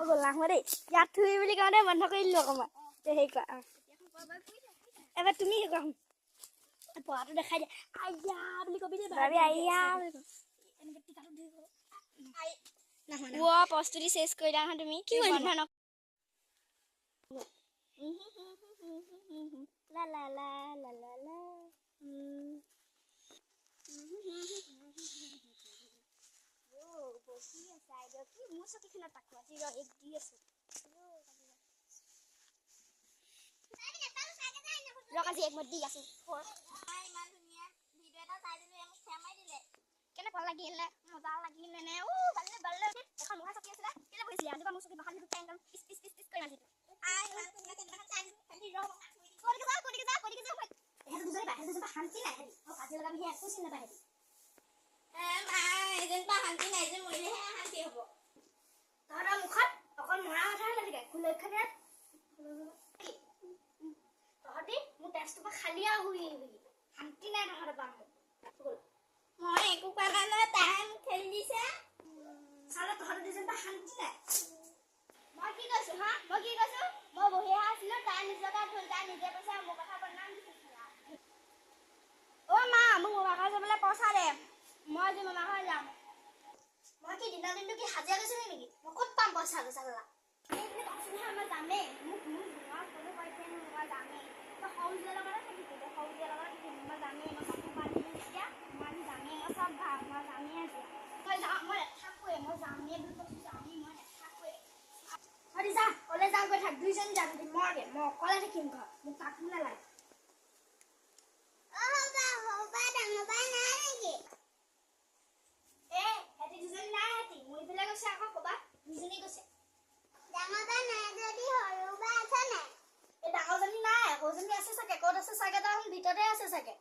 গ'লা মই দেই ইয়াত থুই বুলি কওঁতে বন্ধ কৰি দিলোঁ অকণমান হেৰি কৰা এবাৰ তুমি হেৰি কৰা পঢ়াটো দেখাই দিয়া আইয়া বুলি কবি দেই ভাবি আইয়া এনেকৈ টিকাটো ধুই প্ৰস্তুতি চেছ কৰিলা নহয় তুমি কি বন্ধ ন লা লা লা লা লা লা বহি আছে আইডিয়া কি মোৰ চকীখনত তাকো আজি এক দি আছো ৰক আজি এক মত দি আছো ইমান ধুনীয়া ভিডিঅ' এটা চাই দিলো মোক ফেমাই দিলে কেনেকুৱা লাগিলে মজা লাগিলে নে বাল্লে বাল্লে এখন মুখা চকী আছিলে কেলে বহিছিলে আজিবা মোৰ চকী বাহান দুটা একদম পিছ পিছ পিছ পিছ কৰি মাৰিছিলো ইমান ধুনীয়া কেনেকুৱা চাই দিলো খালি ৰক কলিকে যা এহেঁত দুজনী শান্তি নাই হেৰি কাজিয়া লগাবি হে একো চিনি নাপায় এজনটা শান্তি নাই যে মৰিলেহে শান্তি হ'ব তহঁতৰ মুখত অকল মৰা কথাই নাথাকে কুলক্ষণে তহঁতি মোৰ তেজটোৰ পৰা খালি আহুই শান্তি নাই তহঁতৰ পৰা মই একো কৰা নাই তাই মোক ঠেলি দিছে চালে তহঁতৰ দুজনটা শান্তি নাই মই কি কৈছো হা মই কি কৈছো মই বহিয়ে আছিলো তাই নিজৰ গাত ভুল তাই নিজে কৈছে মোৰ কথা বদনাম দিছে মা মোক মামা ঘৰ যাবলৈ পইচা দে মই আজি মামা ঘৰ যাম মই কি দিনৰ দিনটো কি হাজিৰা গৈছিলো নেকি মই ক'ত পাম পইচা দাদা মই যামেই মোক কোনো কৈছে মই যামেই মই সৌজিয়াৰ লগতে থাকিব সৌজিয়াৰ লগতে থাকিম মই যামেই মই কাপোৰ পাতি এতিয়া মই যামেই মই চব ভাব মই যামেই আজি মই যাম মই নাথাকোৱে মই যামেই বুলি কৈছো যামেই মই নাথাকোৱে যা কলে যাওঁ গৈ থাক দুইজনী যাম মই অকলে থাকিম ঘৰত মোক কাকো নালাগে ভিতৰতে আছে চাগে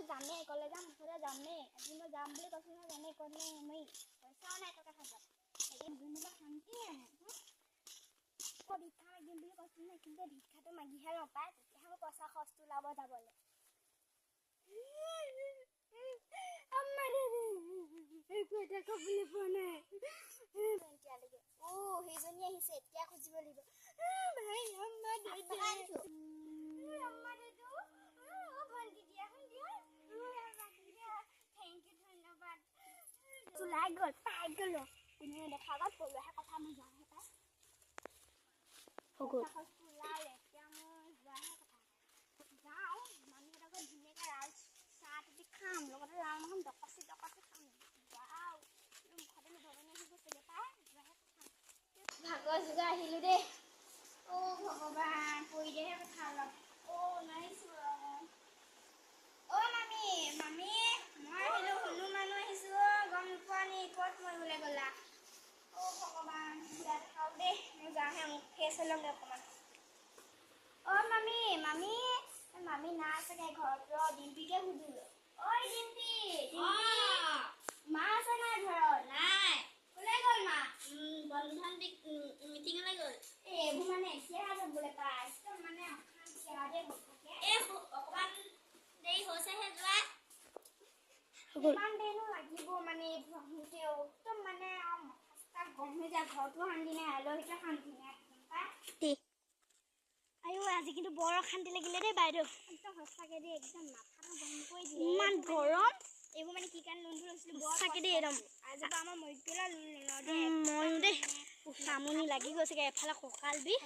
যামেই কলে যাম মুঠতে যামেই আজি মই যাম বুলি কৈছো নহয় জানেই ক'লে মই পইচাও নাই টকা হাতত দুনিবা শান্তি আহে ভিক্ষা মাগিম বুলি কৈছো নহয় কিন্তু ভিক্ষাটো মাগিহে নাপায় তেতিয়াহে মই পইচা খৰচটো ওলাব যাবলৈ সেইজনী আহিছে এতিয়া খুজিব লাগিব চুলাই গ'ল পাই গ'ল কোনে দেখা গ'ল পলোৱাহে কথা মই যাওঁহে পাই ওলালে এতিয়া মই যোৱাহে কথা যাওঁ মানুহবিলাকৰ ধুনীয়াকৈ ৰাজ চাহ তুলি খাম লগতে ৰাম এখন ডকাচি খাম যাওঁ মুখতে লবনি আহি গৈছিলে পাই যোৱাহে কথা ভাগৰ যোগাৰ আহিলোঁ দেই ভগৱান পৰিলেহে কথা অলপ নোৱাৰিছোঁ মামী মই আহিলোঁ শুনো মানুহ আহিছোঁ গম নোপোৱা নি ক'ত মৰিবলৈ গ'লা ভগৱান বিৰাট খাওক দেই মই যাওঁহে মোক ফ্ৰেছ হৈ ল'মগৈ অকণমান মামী নাই চাগে ঘৰত ডিম্পিকে সুধিলোঁ ঐ ডিম্পি মা আছে নাই ঘৰত নাই ক'লে গ'ল মা বন্ধন মিটিঙলৈ গ'ল এইবোৰ মানে এতিয়াহে যাবলৈ পায় একদম মানে অকণমান দেৰি হৈছেহে যোৱা ইমান দেৰিনো লাগিব মানে আহোঁতেও একদম মানে গম হৈ যায় ঘৰতো শান্তি নাই আলহীটো শান্তি নাই আজি কিন্তু বৰ অশান্তি লাগিলে দেই বাইদেউ একদম সঁচাকৈ দেই একদম মাথাটো গৰম কৰি দিয়ে ইমান গৰম এইবোৰ মানে কি কাৰণে লোনটো লৈছিলোঁ সঁচাকৈ দেই একদম আজিৰ পৰা আমাৰ মৰিগলা ময়ো দেই আমনি লাগি গৈছেগৈ এফালে কঁকাল বিষ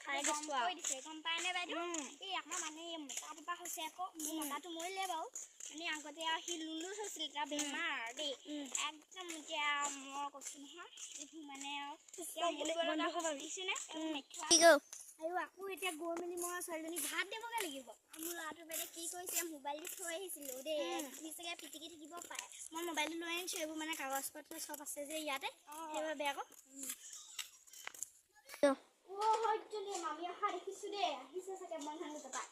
খাই গৈছোঁ কৰি দিছে গম পায়নে বাইদেউ এই আমাৰ মানে এই মতা টোপা হৈছে আকৌ মোৰ মতাটো মৰিলে বাৰু মানে আগতে আৰু সি লুলু হৈছিলে তাৰ বেমাৰ দেই একদম এতিয়া মই কৈছোঁ নহয় এইবোৰ মানে আৰু আকৌ এতিয়া গৈ মেলি মই ছোৱালীজনীক ভাত দিবগৈ লাগিব মোৰ ল'ৰাটো বেলেগ কি কৰিছে মোবাইলটো থৈ আহিছিলোঁ দেই সি চাগে পিটিকি থাকিব পাৰে মই মোবাইলটো লৈ আনিছোঁ এইবোৰ মানে কাগজ পত্ৰ চব আছে যে ইয়াতে সেইবাবে আকৌ মামী অহা দেখিছোঁ দেই আহিছে চাগে বন্ধন টকা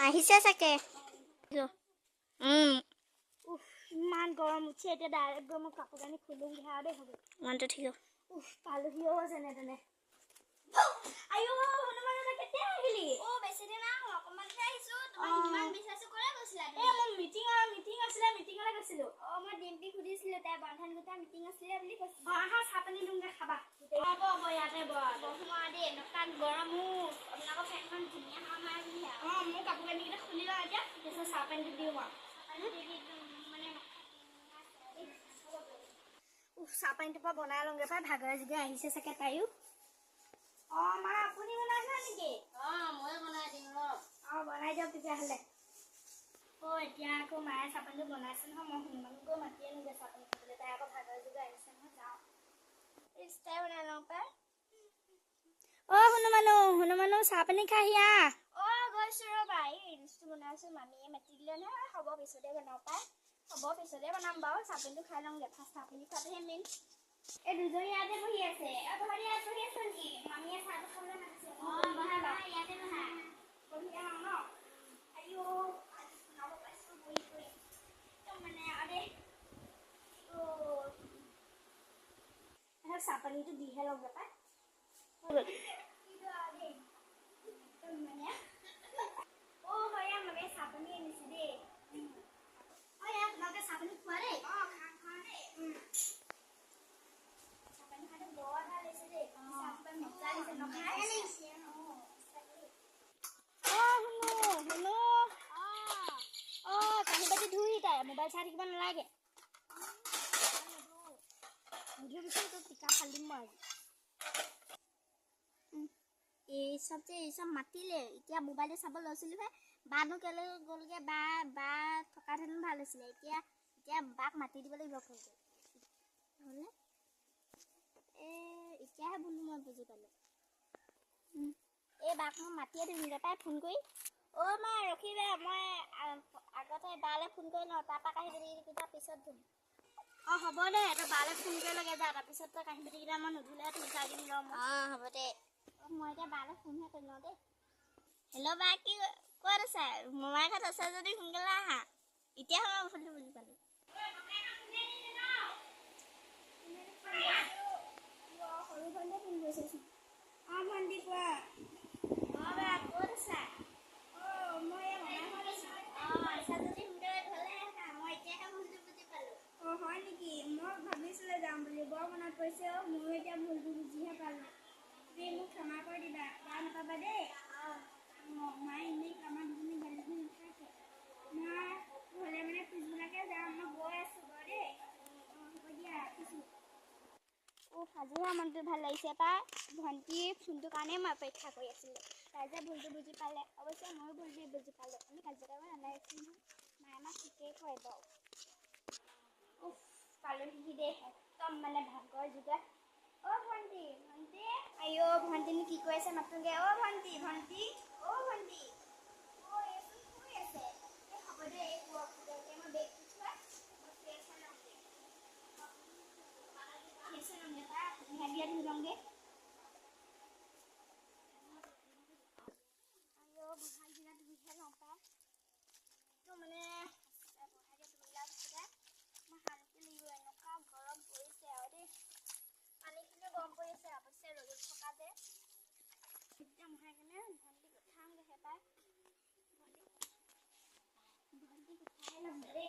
আহিছে চাগে ইমান গৰম উঠি এতিয়া ডাইৰেক্ট গৈ মই কাপোৰ কানি খুলিম ঘেৰা দেই হ'ব মনটো ঠিক পালোহিও যেনে তেনে গোসাঁই গোটা মিটিং আছিলে বুলি কৈছে আহা চাহ পানী দিওঁগে খাবা হ'ব হ'ব ইয়াতে বৰষুণৰ দেই এনেকুৱা গৰমো আপোনালোকৰ ফেনখন ধুনীয়া হাৱা মাৰে বুলিহে মোৰ কাপোৰ কানিকেইটা খুলি লওঁ এতিয়া তাৰপিছত চাহ পানীটো দিওঁ মানে চাহ পানীটোৰ পৰা বনাই লওঁগে পাই ভাগৰে জিগৰে আহিছে চাগে তাইও মা আপুনি বনাইছে নেকি মই বনাই দিম বনাই দিয়ক তেতিয়াহ'লে এতিয়া আকৌ মায়ে চাহ পানীটো বনাইছে নহয় মই হনুমানক গৈ মাতি আনোগে চাহ পানী খাবলৈ তাই আকৌ ভাগৰে জিগৰে আহিছে নহয় যাওঁ ৰিষ্টাই বনাই লওঁ পাই হনুমানো চাহ পানী খাই আহি গৈছো ৰ'বা এই ৰিলচটো বনাইছো মামীয়ে মাতি দিলে নহয় হ'ব পিছতে বনাওঁ পাই হ'ব পিছতে বনাম বাৰু চাহ পানীটো খাই লওঁগে ফাৰ্ষ্ট চাহ পানী খোৱাটোহে মেইন এই দুজনী ইয়াতে বহি আছে বহি আছে নেকি মামীয়ে চাহটো খাবলৈ মাতিছে ইয়াতে বহা বহি আহোঁ ন শুনাব পাইছো বহি বহি একদম মানে চাহ পানীটো দিহে লওঁগে পাই মানে চাহ পানী আনিছে দেই আপোনালোকে চাহ পানী খোৱা দেই খাওঁ দেই চাহ পানী খাই বৰ ভাল লাগিছে দেই মজা লাগিছে শুনো কাঁহী বাতি ধুই তাই মোবাইল চাই থাকিব নালাগে টিকা ফালিম মই এই চব মাতিলে এতিয়া মোবাইলটো চাব লৈছিলোহে বানো কেলৈ গ'লগে বা থকাহেঁতেন ভাল হৈছিলে এতিয়া বাক মাতি দিব লাগিব ফোনটো নহ'লে এতিয়াহে বোলো মই বুজি পালোঁ এই বাক মই মাতিয়ে দিম তাই ফোন কৰি মা ৰখিবা মই আগতে বালৈ ফোন কৰি লওঁ তাৰপৰা কাঁহী বাতিকেইটা পিছত ধুম হ'ব দে তই বালৈ ফোন কৰি লাগে যা তাৰপিছত তই কাঁহী বাতিকেইটা মই নুধুলে তোক চাই দিম ৰ হ'ব দে মই এতিয়া বালৈ ফোনহে কৰি লওঁ দেই হেল্ল' বা কি ক'ত আছা মোমাই ঘৰত আছা যদি সোনকালে আহা এতিয়াহে মই ফোনটো বুজি পালোঁ সৰু ভণ্টিয়ে ফোন কৰিছেচোন ভণ্টি কোৱা বা ক'ত আছা মই আছা যদি সোনকালে ঘৰলৈ আহা মই এতিয়াহে ভুলটো বুজি পালোঁ হয় নেকি মই ভাবিছিলোঁ যাম বুলি বৰ মনত পৰিছে ময়ো এতিয়া ভুলটো বুজিহে পালোঁ তুমি মোক ক্ষমা কৰি দিবা বেয়া নাপাবা দেই মায়ে এনেই আমাৰ দুজনী গালিবোৰ নাথাকে মই হ'লে মানে পিছবিলাকে যাম মই গৈ আছোঁ বাৰু দেই হ'ব দিয়া ৰাখিছোঁ আজিও মনটো ভাল লাগিছে পাই ভণ্টি ফোনটোৰ কাৰণেই মই অপেক্ষা কৰি আছিলোঁ তাই যে ভুলটো বুজি পালে অৱশ্যে ময়ো ভুলটো বুজি পালোঁ আমি কাজিয়া নালাগিছোঁ নহয় মায়ে আমাক ঠিকেই কয় বাৰু পালোহি দেই একদম মানে ভাগৰ যোগাৰ ভণ্টি আইঅ ভণ্টিনো কি কৈ আছে মাতোগে ভণ্টি শুই আছে হ'ব দে মই বেগটো থোৱা বিয়া ধুই লওঁগে বহাগ দিনা ধুইহে লওঁ পাই মানে মই শান্তি লাগিব এনেকুৱা গৰম পৰিছে আৰু দেই পানীখিনিও গৰম পৰি আছে অৱশ্যে ৰ'দত থকা যে এতিয়া মহাই কেনে ভণ্টি উঠাওঁগৈহে পাই ভণ্টি উঠাই ল'ম দেই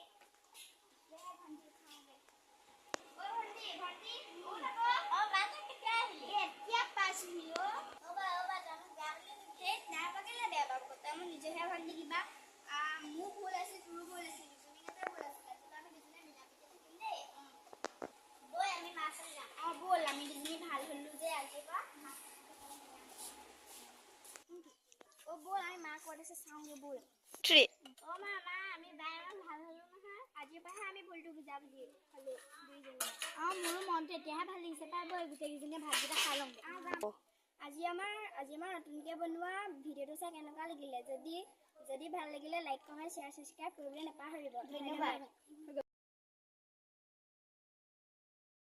ভণ্টি উঠাওঁগে এতিয়া পাইছোহি মই নিজেহে ভণ্টি কিবা মোৰ ভুল আছে তোৰো ভুল আছে দুজনীতে ভুল আছে আমি দুজনে মিলা প্ৰীতি থাকিম দেই বৈ আমি মাছ যাম ব'ল আমি দুজনী ভাল হ'লো যে আজিৰ পৰা ব'ল আমি মা ক'ত আছে চাওঁগে ব'ল মা আমি বাই ভাল হ'লো নহয় আজিৰ পৰাহে আমি ভুলটো বুজা বুজি হ'লো দুইজনী মোৰো মনটো এতিয়াহে ভাল লাগিছে পাই বৈ গোটেইকেইজনীয়ে ভাতকেইটা খাই লওঁগে আজি আমাৰ নতুনকৈ বনোৱা ভিডিঅ'টো চাই কেনেকুৱা লাগিলে যদি ভাল লাগিলে লাইক কমেণ্ট শ্বেয়াৰ ছাবস্ক্ৰাইব কৰিবলৈ নাপাহৰিব ধন্যবাদ